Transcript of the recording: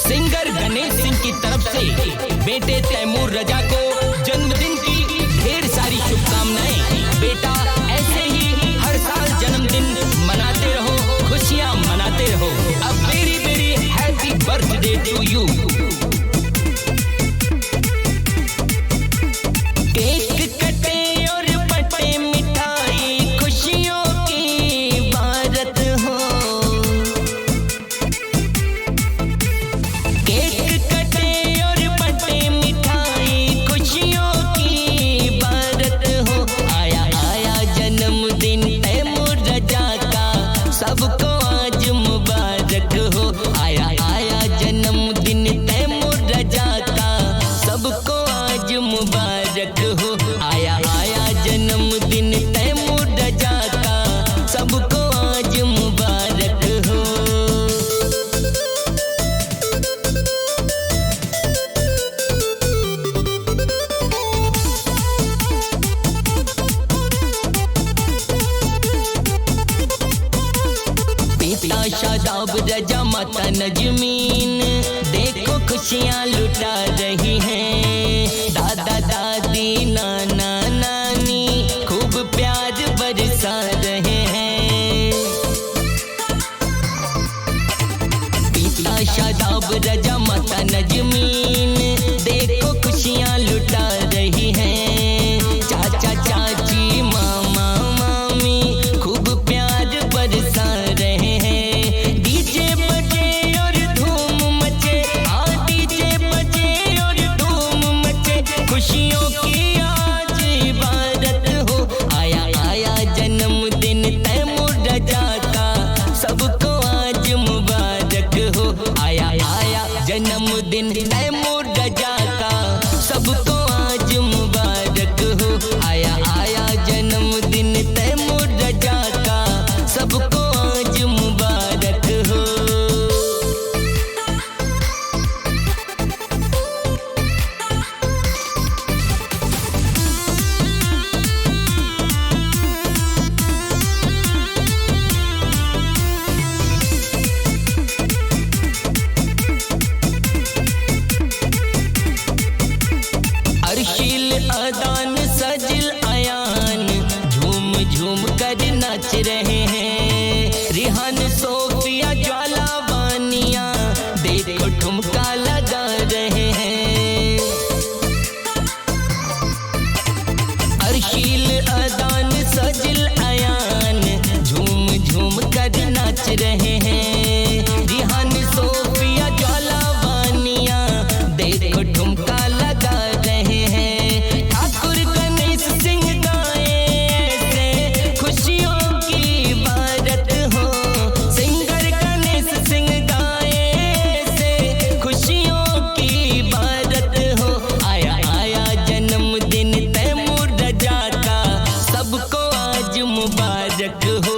Singer Ganesh Singh की तरफ से बेटे तैमूर रजा को जन्मदिन की ढेर सारी शुभकामनाएं। बेटा ऐसे ही हर साल जन्मदिन मनाते रहो, खुशियां मनाते रहो। A very very happy birthday to you. सबको आज मुबारक हो, आया आया जन्मदिन तैमूर रजा का। सबको आज मुबारक हो, आया आया जन्मदिन तैमूर रजा का। सबको आज मुबारक हो। पिता शादाब रजा माता नजमीन देखो खुशियाँ लुटा रही हैं। दादा दादी नाना नानी खूब प्यार बरसा रहे हैं। पिता शादाब रजा माता नजमीन देखो खुशियाँ लुटा रही हैं। चाचा चाची मामा मामी खूब प्यार बरसा रहे हैं। खुशियों की आज इबादत हो, आया आया जन्मदिन तैमूर रजा का। सबको आज मुबारक हो, आया आया जन्मदिन तैमूर रजा का। सबको आज मुबारक हो, आया आया जन्मदिन तैमूर रजा का। सबको आज मुबारक हो। अर्शील अदान सजिल अयान झूम झूम कर नाच रहे हैं। रिहान सोफिया ज्वाला बानिया देखो ठुमका लगा रहे हैं। अर्शील अदान सजिल अयान झूम झूम कर नाच रहे हैं। रिहान सोफिया ज्वाला बानिया देखो ठुमका लगा रहे हैं। ठाकुर गणेश सिंह गाए से खुशियों की इबारत हो। सिंगर गणेश सिंह गाए से खुशियों की इबारत हो, आया आया जन्मदिन तैमूर रजा का। सबको आज मुबारक हो।